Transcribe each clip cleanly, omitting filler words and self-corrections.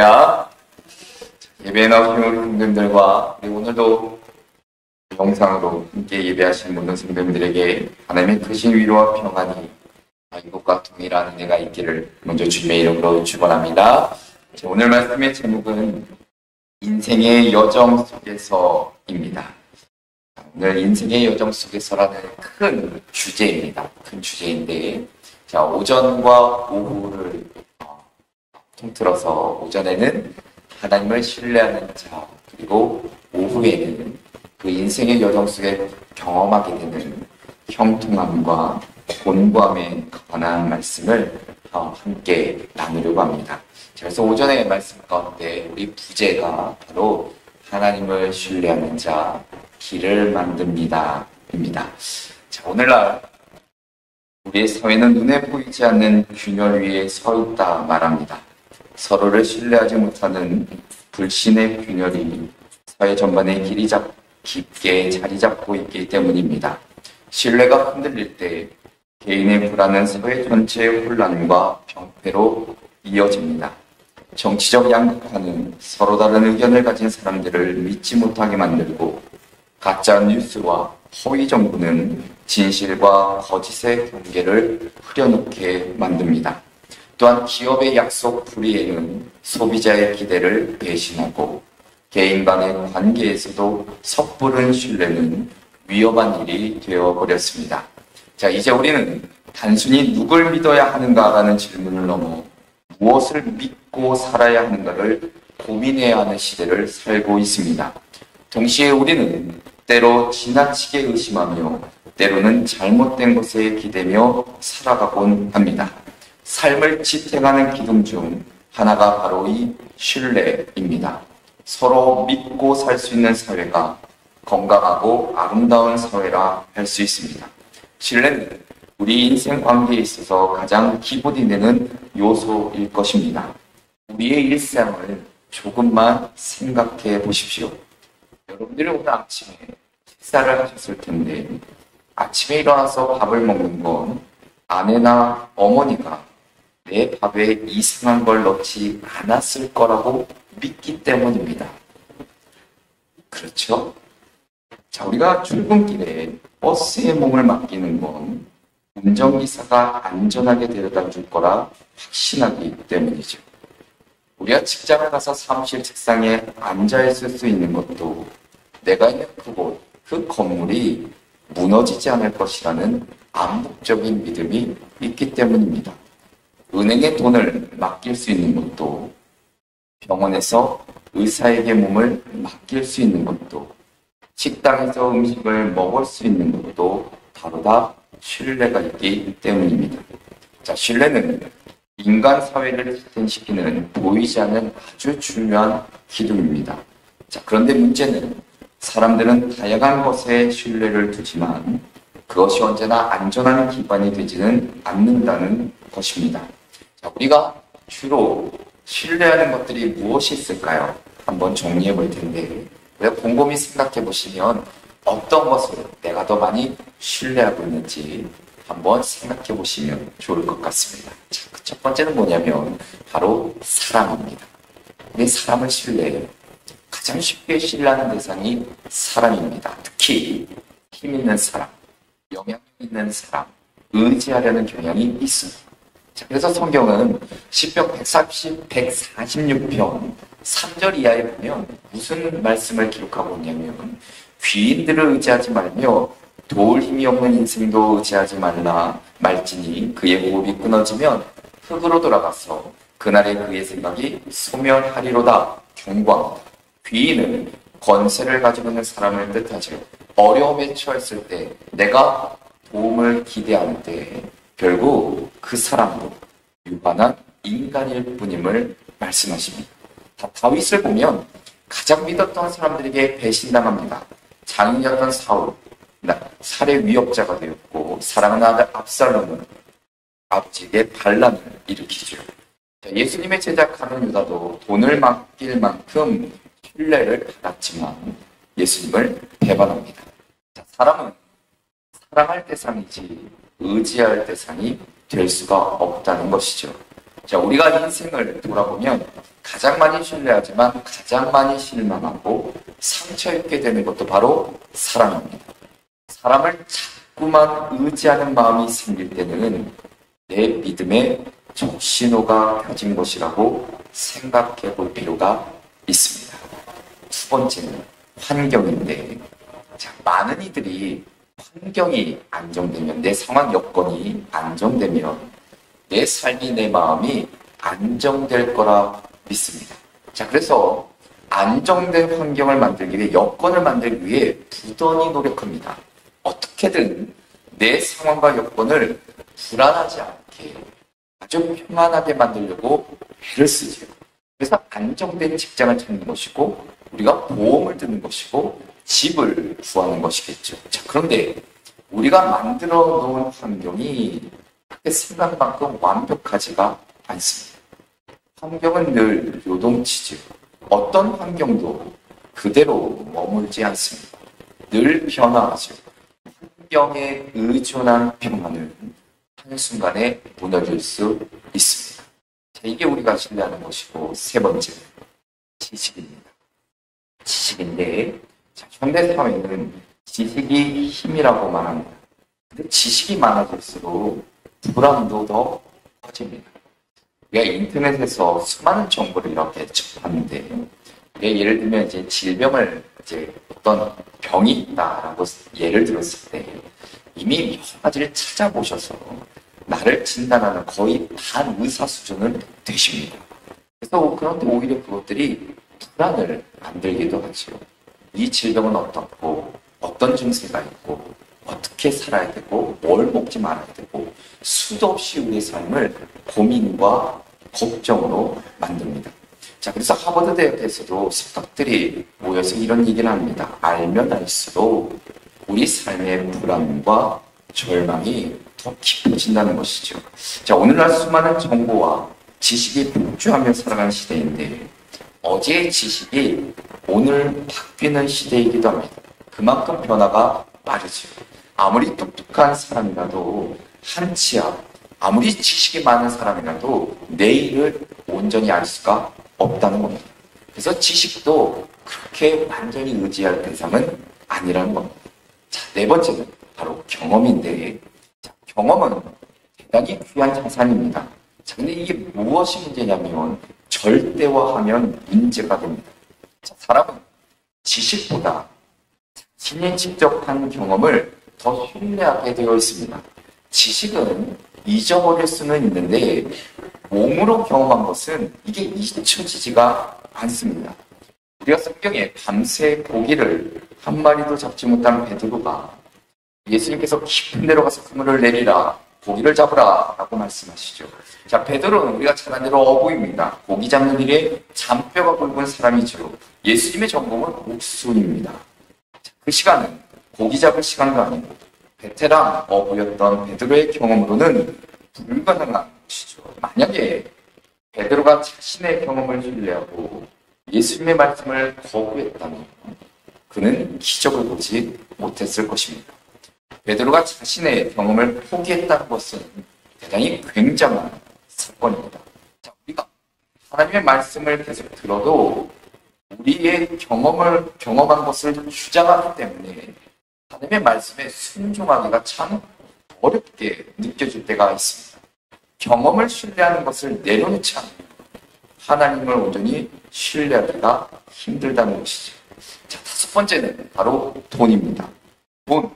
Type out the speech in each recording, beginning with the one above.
할렐루야. 예배에 나오신 우리 성도님들과 오늘도 영상으로 함께 예배하신 모든 성도님들에게 하나님의 크신 위로와 평안이 이곳과 동일한 은혜가 있기를 먼저 주님의 이름으로 축원합니다. 오늘 말씀의 제목은 인생의 여정 속에서입니다. 오늘 인생의 여정 속에서라는 큰 주제입니다. 큰 주제인데, 오전과 오후를 통틀어서 오전에는 하나님을 신뢰하는 자, 그리고 오후에는 그 인생의 여정 속에 경험하게 되는 형통함과 곤고함에 관한 말씀을 함께 나누려고 합니다. 그래서 오전의 말씀 가운데 우리 부제가 바로 하나님을 신뢰하는 자, 길을 만듭니다 입니다. 오늘날 우리의 사회는 눈에 보이지 않는 균열 위에 서 있다 말합니다. 서로를 신뢰하지 못하는 불신의 균열이 사회 전반에 깊게 자리 잡고 있기 때문입니다. 신뢰가 흔들릴 때 개인의 불안은 사회 전체의 혼란과 병폐로 이어집니다. 정치적 양극화는 서로 다른 의견을 가진 사람들을 믿지 못하게 만들고, 가짜 뉴스와 허위 정보는 진실과 거짓의 경계를 흐려놓게 만듭니다. 또한 기업의 약속 불이행은 소비자의 기대를 배신하고, 개인 간의 관계에서도 섣부른 신뢰는 위험한 일이 되어버렸습니다. 이제 우리는 단순히 누굴 믿어야 하는가라는 질문을 넘어 무엇을 믿고 살아야 하는가를 고민해야 하는 시대를 살고 있습니다. 동시에 우리는 때로 지나치게 의심하며 때로는 잘못된 것에 기대며 살아가곤 합니다. 삶을 지탱하는 기둥 중 하나가 바로 이 신뢰입니다. 서로 믿고 살 수 있는 사회가 건강하고 아름다운 사회라 할 수 있습니다. 신뢰는 우리 인생 관계에 있어서 가장 기본이 되는 요소일 것입니다. 우리의 일상을 조금만 생각해 보십시오. 여러분들이 오늘 아침에 식사를 하셨을 텐데, 아침에 일어나서 밥을 먹는 건 아내나 어머니가 내 밥에 이상한 걸 넣지 않았을 거라고 믿기 때문입니다. 그렇죠? 우리가 출근길에 버스에 몸을 맡기는 건 운전기사가 안전하게 데려다 줄 거라 확신하기 때문이죠. 우리가 직장을 가서 사무실 책상에 앉아있을 수 있는 것도 내가 있는 그곳, 그 건물이 무너지지 않을 것이라는 암묵적인 믿음이 있기 때문입니다. 은행에 돈을 맡길 수 있는 것도, 병원에서 의사에게 몸을 맡길 수 있는 것도, 식당에서 음식을 먹을 수 있는 것도 바로 다 신뢰가 있기 때문입니다. 신뢰는 인간 사회를 지탱시키는 보이지 않는 아주 중요한 기둥입니다. 그런데 문제는 사람들은 다양한 것에 신뢰를 두지만 그것이 언제나 안전한 기반이 되지는 않는다는 것입니다. 우리가 주로 신뢰하는 것들이 무엇이 있을까요? 한번 정리해 볼 텐데, 우리가 곰곰이 생각해 보시면 어떤 것을 내가 더 많이 신뢰하고 있는지 한번 생각해 보시면 좋을 것 같습니다. 첫 번째는 뭐냐면 바로 사람입니다. 우리 사람을 신뢰해요. 가장 쉽게 신뢰하는 대상이 사람입니다. 특히 힘 있는 사람, 영향력 있는 사람, 의지하려는 경향이 있어요. 그래서 성경은 시편 146편 3절 이하에 보면 무슨 말씀을 기록하고 있냐면, 귀인들을 의지하지 말며 도울 힘이 없는 인생도 의지하지 말지니 그의 호흡이 끊어지면 흙으로 돌아가서 그날에 그의 생각이 소멸하리로다. 경고합니다. 귀인은 권세를 가지고 있는 사람을 뜻하죠. 어려움에 처했을 때, 내가 도움을 기대할 때 결국 그 사람도 유한한 인간일 뿐임을 말씀하십니다. 다윗을 보면 가장 믿었던 사람들에게 배신당합니다. 장인이었던 사울, 살해 위협자가 되었고, 사랑하는 아들 압살롬은 아버지에게 반란을 일으키죠. 예수님의 제자 가룟 유다도 돈을 맡길 만큼 신뢰를 받았지만 예수님을 배반합니다. 사람은 사랑할 대상이지 의지할 대상이 될 수가 없다는 것이죠. 자, 우리가 인생을 돌아보면 가장 많이 신뢰하지만 가장 많이 실망하고 상처 입게 되는 것도 바로 사랑입니다. 사람을 자꾸만 의지하는 마음이 생길 때는 내 믿음의 적신호가 켜진 것이라고 생각해 볼 필요가 있습니다. 두 번째는 환경인데, 자, 많은 이들이 환경이 안정되면, 내 상황 여건이 안정되면 내 삶이, 내 마음이 안정될 거라 믿습니다. 자, 그래서 안정된 환경을 만들기 위해, 여건을 만들기 위해 부단히 노력합니다. 어떻게든 내 상황과 여건을 불안하지 않게 아주 평안하게 만들려고 애를 쓰죠. 그래서 안정된 직장을 찾는 것이고, 우리가 보험을 드는 것이고, 집을 구하는 것이겠죠. 자, 그런데 우리가 만들어 놓은 환경이 그렇게 생각만큼 완벽하지가 않습니다. 환경은 늘 요동치죠. 어떤 환경도 그대로 머물지 않습니다. 늘 변화하죠. 환경에 의존한 평안은 한순간에 무너질 수 있습니다. 자, 이게 우리가 신뢰하는 것이고, 세 번째는 지식입니다. 지식인데, 자, 현대 사회는 지식이 힘이라고 말합니다. 근데 지식이 많아질수록 불안도 더 커집니다. 우리가 인터넷에서 수많은 정보를 이렇게 접하는데, 예를 들면 이제 질병을, 이제 어떤 병이 있다라고 예를 들었을 때 이미 여러 가지를 찾아보셔서 나를 진단하는 거의 반의사 수준은 되십니다. 그래서 그런데 오히려 그것들이 불안을 만들기도 하죠. 이 질병은 어떻고, 어떤 증세가 있고, 어떻게 살아야 되고, 뭘 먹지 말아야 되고, 수도 없이 우리의 삶을 고민과 걱정으로 만듭니다. 자, 그래서 하버드 대학에서도 석학들이 모여서 이런 얘기를 합니다. 알면 알수록 우리 삶의 불안과 절망이 더 깊어진다는 것이죠. 자, 오늘날 수많은 정보와 지식이 폭주하며 살아가는 시대인데, 어제의 지식이 오늘 바뀌는 시대이기도 합니다. 그만큼 변화가 빠르죠. 아무리 똑똑한 사람이라도 한 치 앞, 아무리 지식이 많은 사람이라도 내일을 온전히 알 수가 없다는 겁니다. 그래서 지식도 그렇게 완전히 의지할 대상은 아니라는 겁니다. 자, 네 번째는 바로 경험인데, 자, 경험은 대단히 귀한 자산입니다. 자, 근데 이게 무엇이 문제냐면 절대화하면 문제가 됩니다. 자, 사람은 지식보다 자신이 직접 한 경험을 더 신뢰하게 되어 있습니다. 지식은 잊어버릴 수는 있는데 몸으로 경험한 것은 이게 잊혀지지가 않습니다. 우리가 성경에 밤새 고기를 한 마리도 잡지 못한 베드로가 예수님께서 깊은 데로 가서 그물을 내리라, 고기를 잡으라 라고 말씀하시죠. 자, 베드로는 우리가 잘 아는 대로 어부입니다. 고기 잡는 일에 잔뼈가 굵은 사람이죠. 예수님의 전공은 옥수입니다. 그 시간은 고기 잡을 시간도 아니고 베테랑 어부였던 베드로의 경험으로는 불가능한 것이죠. 만약에 베드로가 자신의 경험을 신뢰하고 예수님의 말씀을 거부했다면 그는 기적을 보지 못했을 것입니다. 베드로가 자신의 경험을 포기했다는 것은 대단히 굉장한 사건입니다. 자, 우리가 하나님의 말씀을 계속 들어도 우리의 경험한 것을 주장하기 때문에 하나님의 말씀에 순종하기가 참 어렵게 느껴질 때가 있습니다. 경험을 신뢰하는 것을 내려놓지 않으면 하나님을 온전히 신뢰하기가 힘들다는 것이죠. 자, 다섯 번째는 바로 돈입니다. 돈.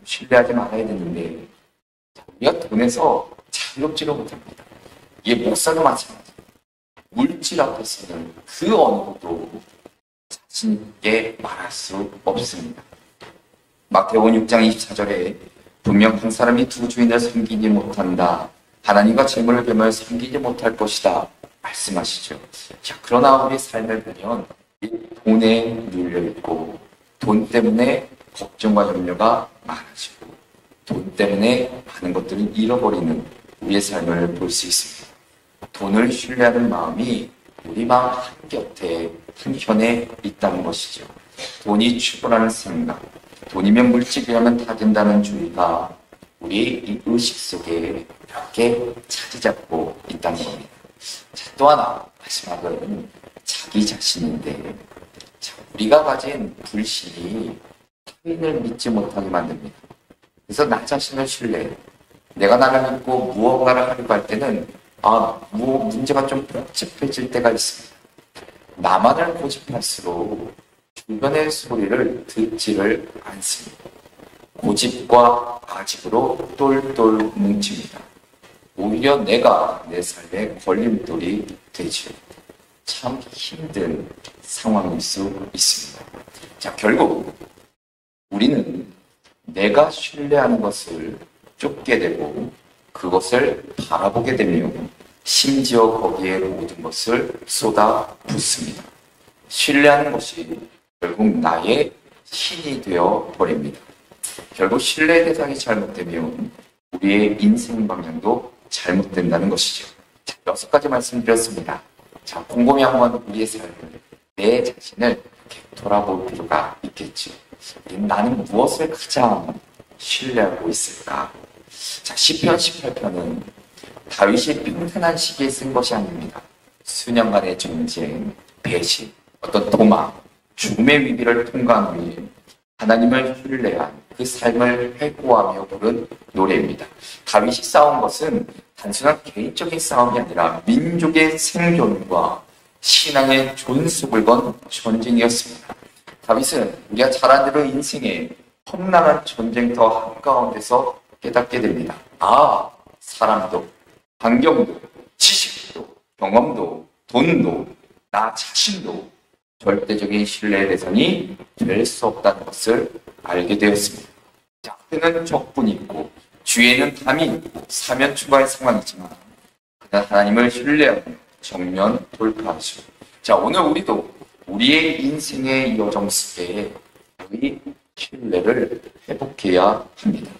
신뢰하지 말아야 되는데 우리가 돈에서 자유롭지를 못합니다. 이게 목사도 마찬가지입니다. 물질 앞에서는 그 어느 것도 자신 있게 말할 수 없습니다. 마태복음 6장 24절에 분명 한 사람이 두 주인을 섬기지 못한다. 하나님과 재물을 배며 섬기지 못할 것이다. 말씀하시죠. 자, 그러나 우리 삶을 보면 이 돈에 눌려있고 돈 때문에 걱정과 염려가 많아지고 돈 때문에 많은 것들을 잃어버리는 우리의 삶을 볼 수 있습니다. 돈을 신뢰하는 마음이 우리 마음 한곁에 한켠에 있다는 것이죠. 돈이 추구하는 생각, 돈이면 물질이라면 다 된다는 주의가 우리 이 의식 속에 이렇게 자리 잡고 있다는 겁니다. 자, 또 하나 마지막은 자기 자신인데, 자, 우리가 가진 불신이 타인을 믿지 못하게 만듭니다. 그래서 나 자신을 신뢰해. 내가 나를 믿고 무언가를 하려고 할 때는 문제가 좀 복잡해질 때가 있습니다. 나만을 고집할수록 주변의 소리를 듣지를 않습니다. 고집과 아집으로 똘똘 뭉칩니다. 오히려 내가 내 삶의 걸림돌이 되지요. 참 힘든 상황일 수 있습니다. 자, 결국 우리는 내가 신뢰하는 것을 쫓게 되고 그것을 바라보게 되며 심지어 거기에 모든 것을 쏟아붓습니다. 신뢰하는 것이 결국 나의 신이 되어 버립니다. 결국 신뢰의 대상이 잘못되면 우리의 인생 방향도 잘못된다는 것이죠. 자, 6가지 말씀드렸습니다. 자, 곰곰이 한번 우리의 삶을, 내 자신을 이렇게 돌아볼 필요가 있겠죠. 나는 무엇을 가장 신뢰하고 있을까? 자, 시편 18편은 다윗이 평탄한 시기에 쓴 것이 아닙니다. 수년간의 전쟁, 배신, 어떤 도망, 죽음의 위기를 통과한 후에 하나님을 신뢰한 그 삶을 회고하며 부른 노래입니다. 다윗이 싸운 것은 단순한 개인적인 싸움이 아니라 민족의 생존과 신앙의 존속을 건 전쟁이었습니다. 다윗은 우리가 잘 아는 대로 인생의 험난한 전쟁터 한가운데서 깨닫게 됩니다. 사람도, 환경도, 지식도, 경험도, 돈도, 나 자신도 절대적인 신뢰의 대상이 될 수 없다는 것을 알게 되었습니다. 자, 앞에는 적군이 있고 뒤에는 담이 있고 사면 추가의 상황이지만 그는 하나님을 신뢰하고 정면 돌파하시고, 자, 오늘 우리도 우리의 인생의 여정 속에 이 신뢰를 회복해야 합니다.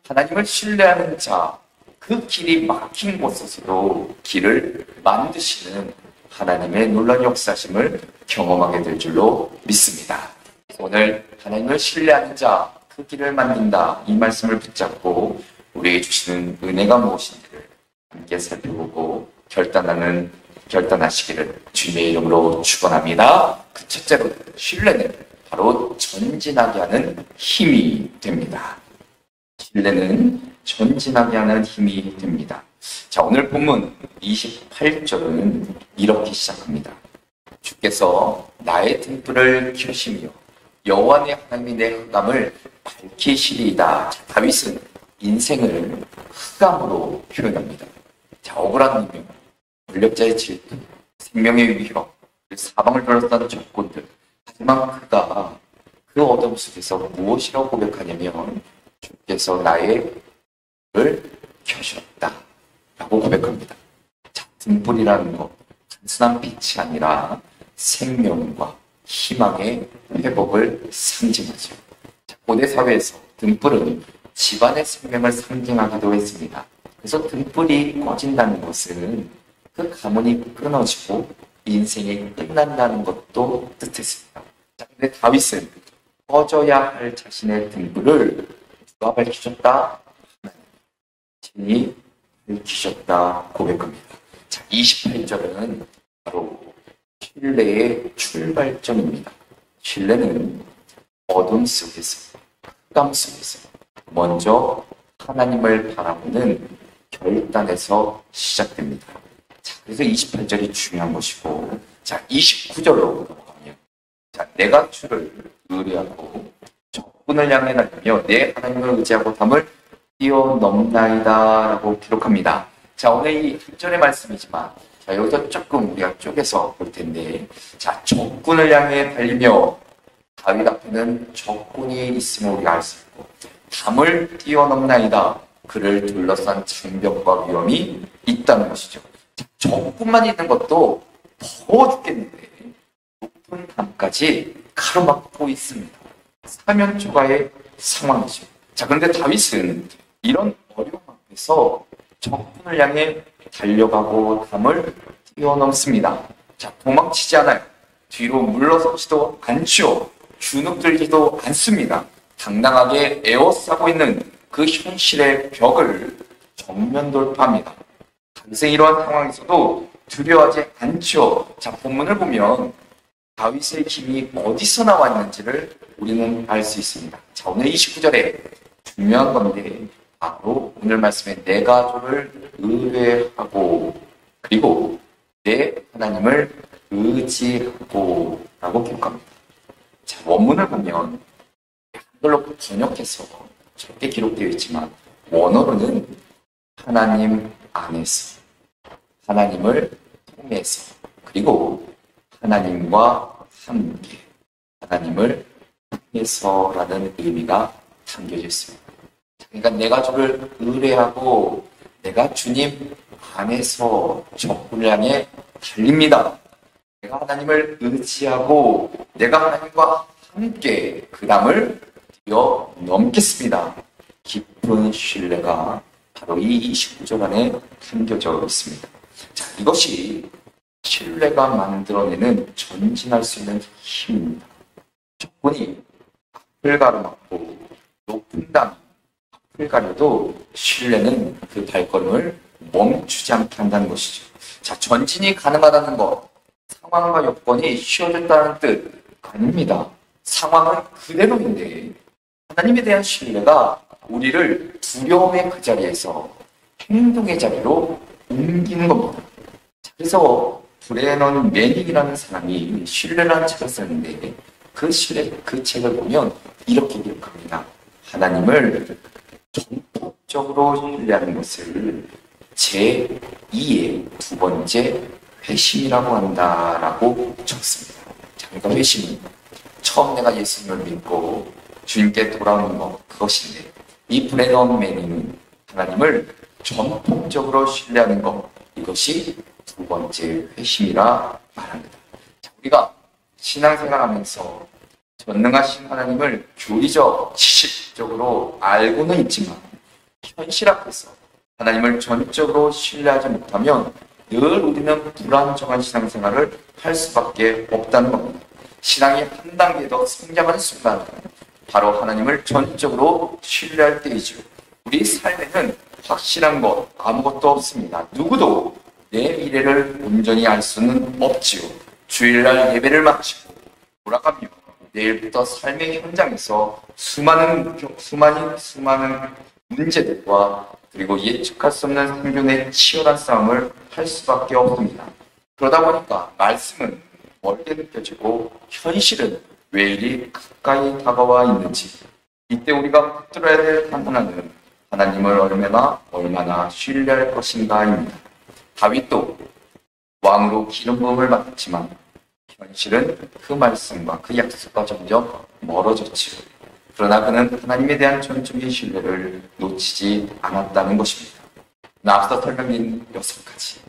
하나님을 신뢰하는 자, 그 길이 막힌 곳에서도 길을 만드시는 하나님의 놀라운 역사심을 경험하게 될 줄로 믿습니다. 오늘 하나님을 신뢰하는 자, 그 길을 만든다, 이 말씀을 붙잡고 우리에게 주시는 은혜가 무엇인지를 함께 살펴보고 결단하시기를 주님의 이름으로 축원합니다. 그 첫째로 신뢰는 바로 전진하게 하는 힘이 됩니다. 신뢰는 전진하게 하는 힘이 됩니다. 자, 오늘 본문 28절은 이렇게 시작합니다. 주께서 나의 등불을 켜시며 여호와 내 하나님이 내 흑암을 밝히시리이다. 자, 다윗은 인생을 흑암으로 표현합니다. 자, 억울한 운명, 권력자의 질투, 생명의 위협, 사방을 둘러싼 적군들. 하지만 그가 그 어둠 속에서 무엇이라고 고백하냐면 주께서 나의 등불을 켜셨다 라고 고백합니다. 자, 등불이라는 것, 단순한 빛이 아니라 생명과 희망의 회복을 상징하죠. 자, 고대 사회에서 등불은 집안의 생명을 상징하기도 했습니다. 그래서 등불이 꺼진다는 것은 그 가문이 끊어지고 인생이 끝난다는 것도 뜻했습니다. 자, 근데 다윗은 꺼져야 할 자신의 등불을 누가 밝히셨다? 신이 밝히셨다 고백합니다. 자, 28절은 바로 신뢰의 출발점입니다. 신뢰는 어둠 속에서, 흑암 속에서 먼저 하나님을 바라보는 결단에서 시작됩니다. 자, 그래서 28절이 중요한 것이고, 자, 29절로 넘어가면, 자, 내가 주를 의뢰하고 적군을 향해 달리며 내 하나님을 의지하고 담을 뛰어넘나이다 라고 기록합니다. 자, 오늘 이 1절의 말씀이지만, 자, 여기서 조금 우리가 쪼개서 볼 텐데, 자, 적군을 향해 달리며, 다윗 앞에는 적군이 있음을 우리가 알 수 있고, 담을 뛰어넘나이다. 그를 둘러싼 장벽과 위험이 있다는 것이죠. 자, 적군만 있는 것도 더워 죽겠는데, 높은 담까지 가로막고 있습니다. 사면 초가의 상황이죠. 자, 그런데 다윗은 이런 어려움 앞에서 적군을 향해 달려가고 담을 뛰어넘습니다. 자, 도망치지 않아요. 뒤로 물러서지도 않죠. 주눅들지도 않습니다. 당당하게 에워싸고 있는 그 현실의 벽을 정면 돌파합니다. 다윗은 이러한 상황에서도 두려워하지 않죠. 자, 본문을 보면 다윗의 힘이 어디서 나와 있는지를 우리는 알 수 있습니다. 자, 오늘 29절에 중요한 건데 바로 오늘 말씀에 내가 주를 의뢰하고 그리고 내 하나님을 의지하고 라고 기록합니다. 자, 원문을 보면 한글로 번역해서 저렇게 기록되어 있지만 원어로는 하나님 안에서, 하나님을 통해서, 그리고 하나님과 함께, 하나님을 통해서라는 의미가 담겨져 있습니다. 그러니까 내가 주를 의뢰하고 내가 주님 안에서 적군을 향해 달립니다. 내가 하나님을 의지하고 내가 하나님과 함께 그 담을 뛰어넘겠습니다. 깊은 신뢰가 바로 이 29절 안에 담겨져 있습니다. 자, 이것이 신뢰가 만들어내는 전진할 수 있는 힘입니다. 적군이 앞을 가로막고 높은 담 앞을 가려도 신뢰는 그 발걸음을 멈추지 않게 한다는 것이죠. 자, 전진이 가능하다는 것, 상황과 여건이 쉬워졌다는 뜻 아닙니다. 상황은 그대로인데 하나님에 대한 신뢰가 우리를 두려움의 그 자리에서 행동의 자리로 옮기는 겁니다. 그래서 브레넌 매닝이라는 사람이 신뢰라는 책을 썼는데 그 책을 보면 이렇게 기록합니다. 하나님을 전폭적으로 신뢰하는 것을 제2의 두 번째 회심이라고 한다라고 적습니다. 자, 그러니까 회심은 처음 내가 예수님을 믿고 주님께 돌아오는 것, 그것인데 이 브레넌 매닝은 하나님을 전폭적으로 신뢰하는 것, 이것이 두 번째 회심이라 말합니다. 자, 우리가 신앙생활하면서 전능하신 하나님을 교리적, 지식적으로 알고는 있지만 현실 앞에서 하나님을 전적으로 신뢰하지 못하면 늘 우리는 불안정한 신앙생활을 할 수밖에 없다는 겁니다. 신앙이 한 단계 더 성장하는 순간 바로 하나님을 전적으로 신뢰할 때이죠. 우리 삶에는 확실한 것 아무것도 없습니다. 누구도 내 미래를 온전히 알 수는 없지요. 주일날 예배를 마치고 돌아가며 내일부터 삶의 현장에서 수많은 문제들과 그리고 예측할 수 없는 생존의 치열한 싸움을 할 수밖에 없습니다. 그러다 보니까 말씀은 멀게 느껴지고 현실은 왜 이리 가까이 다가와 있는지, 이때 우리가 붙들어야 될 하나는 하나님을 얼마나 신뢰할 것인가입니다. 다윗도 왕으로 기름 부음을 받았지만 현실은 그 말씀과 그 약속과 점점 멀어졌지요. 그러나 그는 하나님에 대한 전적인 신뢰를 놓치지 않았다는 것입니다. 앞서 설명드린 6가지.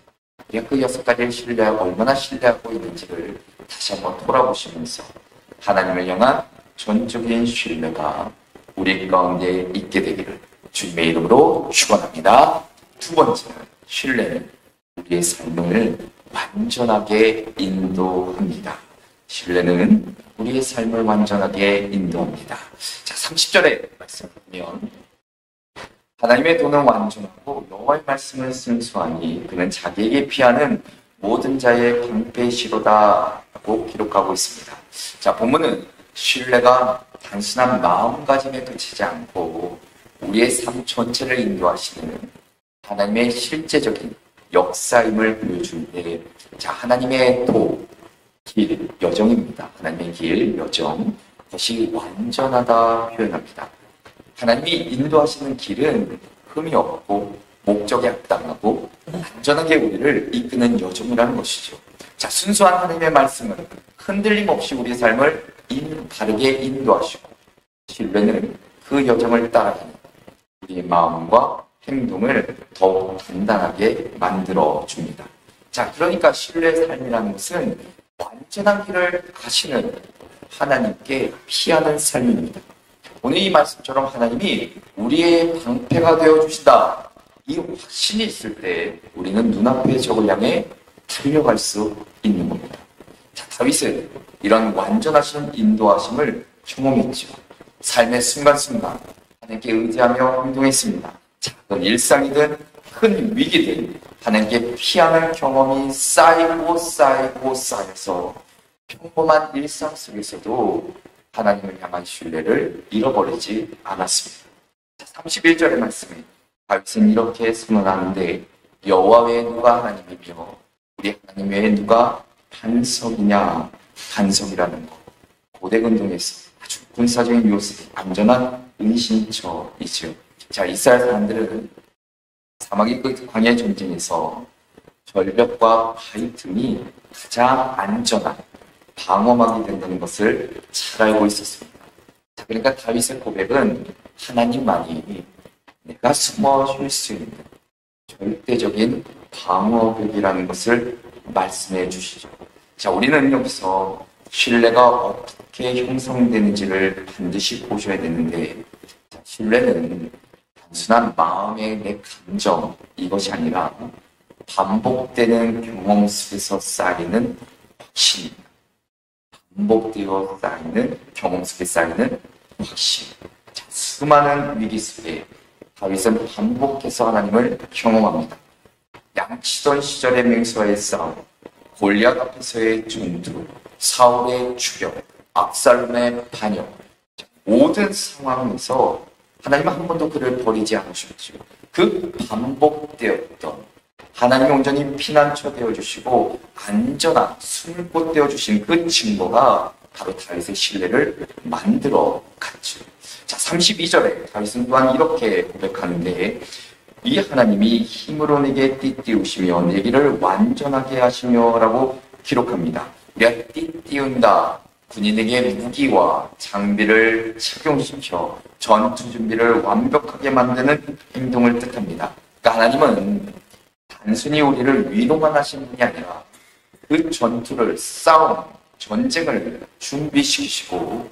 우리가 그 6가지를 얼마나 신뢰하고 있는지를 다시 한번 돌아보시면서 하나님을 향한 전적인 신뢰가 우리 가운데 있게 되기를 주님의 이름으로 축원합니다. 두 번째는 신뢰는 우리의 삶을 완전하게 인도합니다. 신뢰는 우리의 삶을 완전하게 인도합니다. 자, 30절에 말씀을 보면 하나님의 도는 완전하고 여호와의 말씀은 순수하니 그는 자기에게 피하는 모든 자의 방패시로다 라고 기록하고 있습니다. 자, 본문은 신뢰가 단순한 마음가짐에 그치지 않고 우리의 삶 전체를 인도하시는 하나님의 실제적인 역사임을 보여주는데, 자, 하나님의 길, 여정입니다. 하나님의 길, 여정, 그것이 완전하다 표현합니다. 하나님이 인도하시는 길은 흠이 없고 목적에 합당하고 안전하게 우리를 이끄는 여정이라는 것이죠. 자, 순수한 하나님의 말씀은 흔들림 없이 우리의 삶을 바르게 인도하시고 신뢰는 그 여정을 따라가는 우리의 마음과 행동을 더욱 단단하게 만들어줍니다. 자, 그러니까 신뢰의 삶이라는 것은 완전한 길을 가시는 하나님께 피하는 삶입니다. 오늘 이 말씀처럼 하나님이 우리의 방패가 되어주신다, 이 확신이 있을 때 우리는 눈앞의 적을 향해 달려갈 수 있는 겁니다. 자, 다윗은 이런 완전하신 인도하심을 경험했죠. 삶의 순간순간 하나님께 의지하며 행동했습니다. 작은 일상이든 큰 위기든 하나님께 피하는 경험이 쌓여서 평범한 일상 속에서도 하나님을 향한 신뢰를 잃어버리지 않았습니다. 31절의 말씀에 다윗은 이렇게 선언하는데 여호와 외에 누가 하나님이며 우리 하나님 외에 누가 반석이냐. 반석이라는 것, 고대 근동에서 아주 군사적인 요새, 안전한 은신처이지요. 자, 이스라엘 사람들은 사막의 그 광야 전쟁에서 절벽과 바위 틈이 가장 안전한 방어막이 된다는 것을 잘 알고 있었습니다. 자, 그러니까 다윗의 고백은 하나님만이 내가 숨어 쉴 수 있는 절대적인 방어벽이라는 것을 말씀해 주시죠. 자, 우리는 여기서 신뢰가 어떻게 형성되는지를 반드시 보셔야 되는데, 자, 신뢰는 단순한 마음의 내 감정, 이것이 아니라 반복되는 경험 속에서 쌓이는 확신입니다. 반복되어 쌓이는 경험 속에 쌓이는 확신. 자, 수많은 위기 속에 다윗은 반복해서 하나님을 경험합니다. 양치던 시절의 맹수와의 싸움, 골리앗 앞에서의 전투, 사울의 추격, 압살롬의 반역, 모든 상황에서 하나님은 한 번도 그를 버리지 않으셨죠. 그 반복되었던 하나님이 온전히 피난처 되어주시고 안전한 숨을곳 되어주신 그 증거가 바로 다윗의 신뢰를 만들어 갔죠. 자, 32절에 다윗은 또한 이렇게 고백하는데 이 하나님이 힘으로 내게 띠띠우시며 내 길을 완전하게 하시며 라고 기록합니다. 우리가 띠띠운다. 군인에게 무기와 장비를 착용시켜 전투 준비를 완벽하게 만드는 행동을 뜻합니다. 그러니까 하나님은 단순히 우리를 위로만 하신 분이 아니라 그 전투를, 싸움, 전쟁을 준비시키시고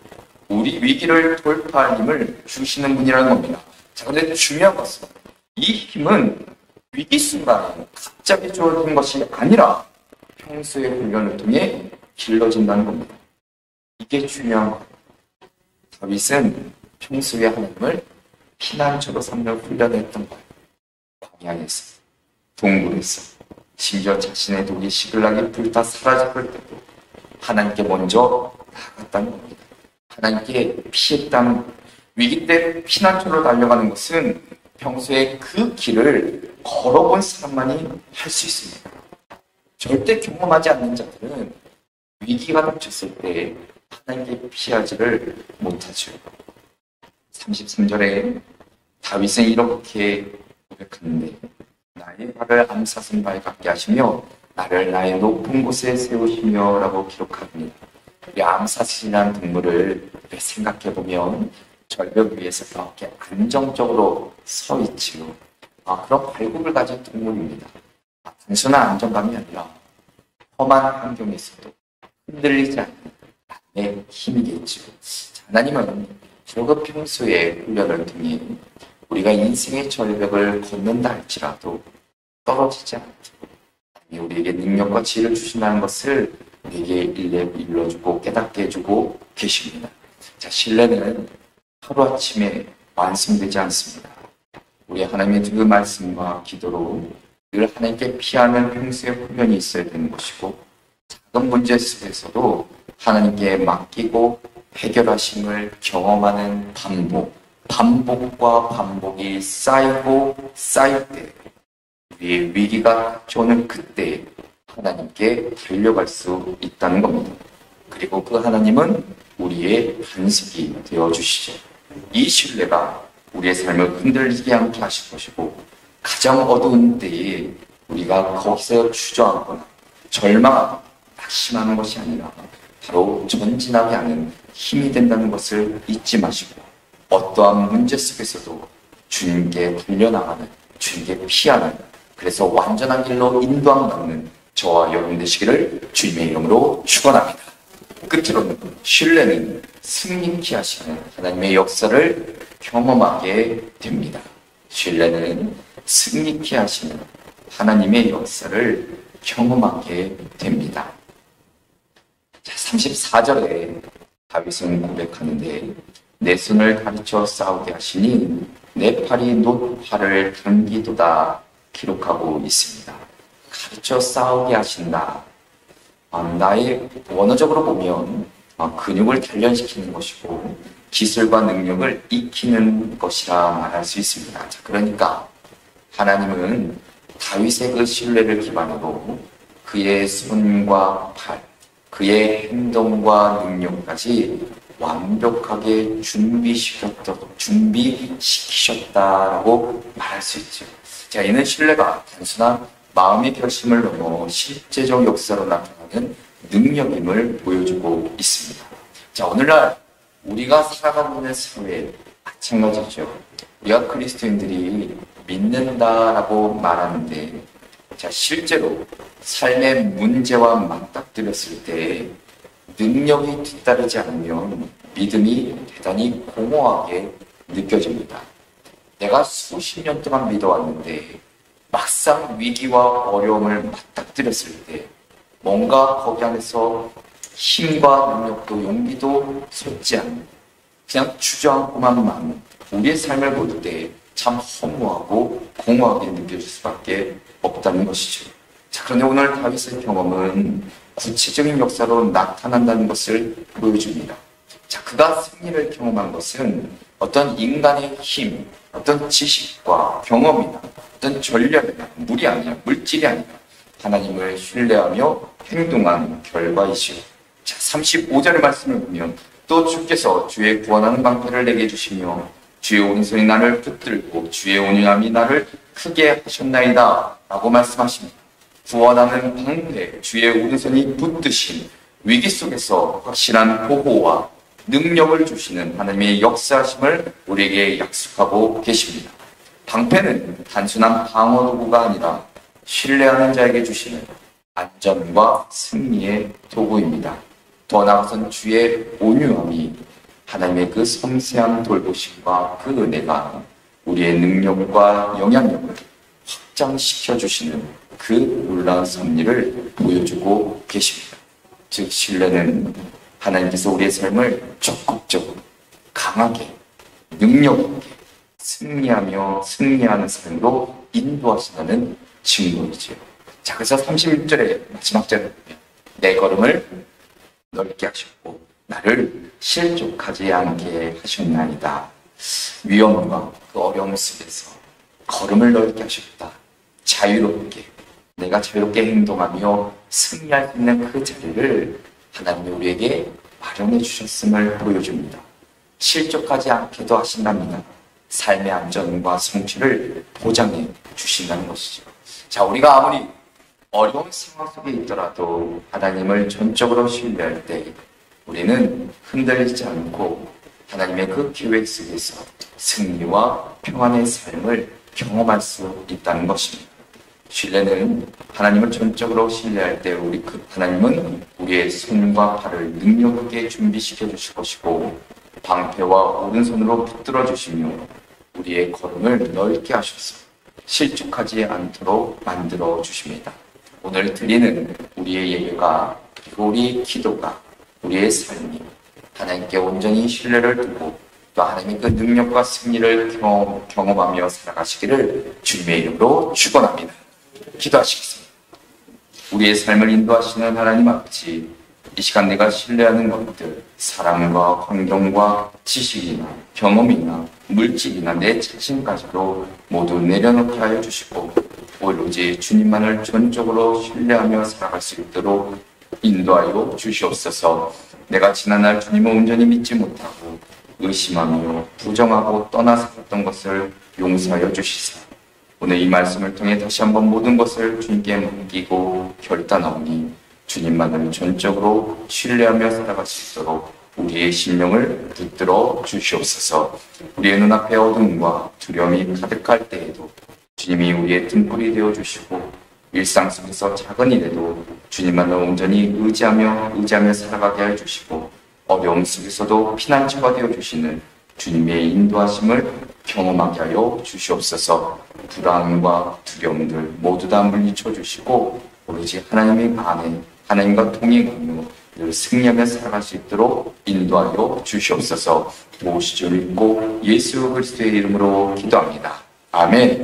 우리 위기를 돌파할 힘을 주시는 분이라는 겁니다. 자, 그런데 중요한 것은 이 힘은 위기 순간에 갑자기 주어진 것이 아니라 평소의 훈련을 통해 길러진다는 겁니다. 이게 중요한 거예요. 다윗은 평소에 하나님을 피난처로 삼는 훈련을 했던 거예요. 광야에서, 동굴에서, 심지어 자신의 독이 시글락이 불타 사라질 때도 하나님께 먼저 나아갔다는 겁니다. 하나님께 피했다는 위기 때 피난처로 달려가는 것은 평소에 그 길을 걸어본 사람만이 할 수 있습니다. 절대 경험하지 않는 자들은 위기가 닥쳤을 때 하나님께 피하지를 못하죠. 33절에 다윗은 이렇게 고백하는데 나의 발을 암사슴 발 같게 하시며 나를 나의 높은 곳에 세우시며 라고 기록합니다. 이 암사슴이라는 동물을 생각해보면 절벽 위에서 이렇게 안정적으로 서 있지요. 그런 발굽을 가진 동물입니다. 단순한 안정감이 아니라 험한 환경에서도 흔들리지 않는 내 힘이겠죠. 하나님은 바로 그 평소의 훈련을 통해 우리가 인생의 절벽을 걷는다 할지라도 떨어지지 않도록 우리에게 능력과 지혜를 주신다는 것을 우리에게 일러주고 깨닫게 해주고 계십니다. 자, 신뢰는 하루아침에 완성되지 않습니다. 우리 하나님의 그 말씀과 기도로 늘 하나님께 피하는 평소의 훈련이 있어야 되는 것이고 작은 문제 속에서도 하나님께 맡기고 해결하심을 경험하는 반복과 반복이 쌓이고 쌓일 때 우리의 위기가 닥쳐오는 그때 하나님께 달려갈 수 있다는 겁니다. 그리고 그 하나님은 우리의 반석이 되어주시죠. 이 신뢰가 우리의 삶을 흔들리지 않게 하실 것이고 가장 어두운 때에 우리가 거기서 주저앉거나 절망하거나 낙심하는 것이 아니라 바로 전진하게 하는 힘이 된다는 것을 잊지 마시고 어떠한 문제 속에서도 주님께 달려나가는, 주님께 피하는, 그래서 완전한 길로 인도함받는 저와 여러분 되시기를 주님의 이름으로 축원합니다. 끝으로는 신뢰는 승리케 하시는 하나님의 역사를 경험하게 됩니다. 신뢰는 승리케 하시는 하나님의 역사를 경험하게 됩니다. 자, 34절에 다윗은 고백하는데 내 손을 가르쳐 싸우게 하시니 내 팔이 노팔을 당기도다 기록하고 있습니다. 가르쳐 싸우게 하신다. 나의 원어적으로 보면 근육을 단련시키는 것이고 기술과 능력을 익히는 것이라 말할 수 있습니다. 자, 그러니까 하나님은 다윗의 그 신뢰를 기반으로 그의 손과 팔, 그의 행동과 능력까지 완벽하게 준비시키셨다라고 말할 수 있죠. 자, 이는 신뢰가 단순한 마음의 결심을 넘어 실제적 역사로 나타나는 능력임을 보여주고 있습니다. 자, 오늘날 우리가 살아가고 있는 사회에 마찬가지죠. 우리가 그리스도인들이 믿는다라고 말하는데, 자, 실제로 삶의 문제와 맞닥뜨렸을 때 능력이 뒤따르지 않으면 믿음이 대단히 공허하게 느껴집니다. 내가 수십 년 동안 믿어왔는데 막상 위기와 어려움을 맞닥뜨렸을 때 뭔가 거기 안에서 힘과 능력도 용기도 솟지 않는 그냥 주저앉고만 마는 우리의 삶을 볼 때 참 허무하고 공허하게 느껴질 수밖에 없다는 것이죠. 자, 그런데 오늘 다윗의 경험은 구체적인 역사로 나타난다는 것을 보여줍니다. 자, 그가 승리를 경험한 것은 어떤 인간의 힘, 어떤 지식과 경험이나 어떤 전략이나 물이 아니라 물질이 아니라 하나님을 신뢰하며 행동한 결과이시오. 자, 35절의 말씀을 보면 또 주께서 주의 구원하는 방패를 내게 주시며 주의 오른손이 나를 붙들고 주의 온유함이 나를 크게 하셨나이다 라고 말씀하십니다. 구원하는 방패, 주의 오른손이 붙드신 위기 속에서 확실한 보호와 능력을 주시는 하나님의 역사하심을 우리에게 약속하고 계십니다. 방패는 단순한 방어 도구가 아니라 신뢰하는 자에게 주시는 안전과 승리의 도구입니다. 더 나아가선 주의 온유함이 하나님의 그 섬세한 돌보심과 그 은혜가 우리의 능력과 영향력을 확장시켜 주시는 그 놀라운 섭리를 보여주고 계십니다. 즉 신뢰는 하나님께서 우리의 삶을 적극적으로 강하게 능력 있게 승리하며 승리하는 삶으로 인도하신다는 증거이죠. 자, 그래서 36절의 마지막 절에 보면 내 걸음을 넓게 하셨고 나를 실족하지 않게 하셨나이다. 위험과 그 어려움 속에서 걸음을 넓게 하셨다. 자유롭게 내가 자유롭게 행동하며 승리할 수 있는 그 자리를 하나님이 우리에게 마련해 주셨음을 보여줍니다. 실족하지 않게도 하신답니다. 삶의 안전과 성취를 보장해 주신다는 것이죠. 자, 우리가 아무리 어려운 상황 속에 있더라도 하나님을 전적으로 신뢰할 때 우리는 흔들리지 않고 하나님의 그 계획 속에서 승리와 평안의 삶을 경험할 수 있다는 것입니다. 신뢰는 하나님을 전적으로 신뢰할 때 하나님은 우리의 손과 팔을 능력 있게 준비시켜 주실 것이고 방패와 오른손으로 붙들어 주시며 우리의 걸음을 넓게 하셔서 실족하지 않도록 만들어 주십니다. 오늘 드리는 우리의 예배가 그리고 우리의 기도가 우리의 삶이 하나님께 온전히 신뢰를 두고 또 하나님의 그 능력과 승리를 경험하며 살아가시기를 주님의 이름으로 축원합니다. 기도하시겠습니다. 우리의 삶을 인도하시는 하나님 아버지, 이 시간 내가 신뢰하는 것들, 사람과 환경과 지식이나 경험이나 물질이나 내 자신까지도 모두 내려놓게 하여 주시고 오로지 주님만을 전적으로 신뢰하며 살아갈 수 있도록 인도하여 주시옵소서. 내가 지난날 주님을 온전히 믿지 못하고 의심하며 부정하고 떠나 살았던 것을 용서하여 주시사 오늘 이 말씀을 통해 다시 한번 모든 것을 주님께 맡기고 결단하오니 주님만을 전적으로 신뢰하며 살아갈 수 있도록 우리의 심령을 붙들어 주시옵소서. 우리의 눈앞에 어둠과 두려움이 가득할 때에도 주님이 우리의 등불이 되어주시고 일상 속에서 작은 일에도 주님만을 온전히 의지하며 살아가게 해주시고 어려움 속에서도 피난처가 되어주시는 주님의 인도하심을 경험하게 하여 주시옵소서. 불안과 두려움들 모두 다 물리쳐 주시고 오로지 하나님의 안에 하나님과 동행하며 늘 승리하며 살아갈 수 있도록 인도하여 주시옵소서. 모시죠 읽고 예수 그리스도의 이름으로 기도합니다. 아멘.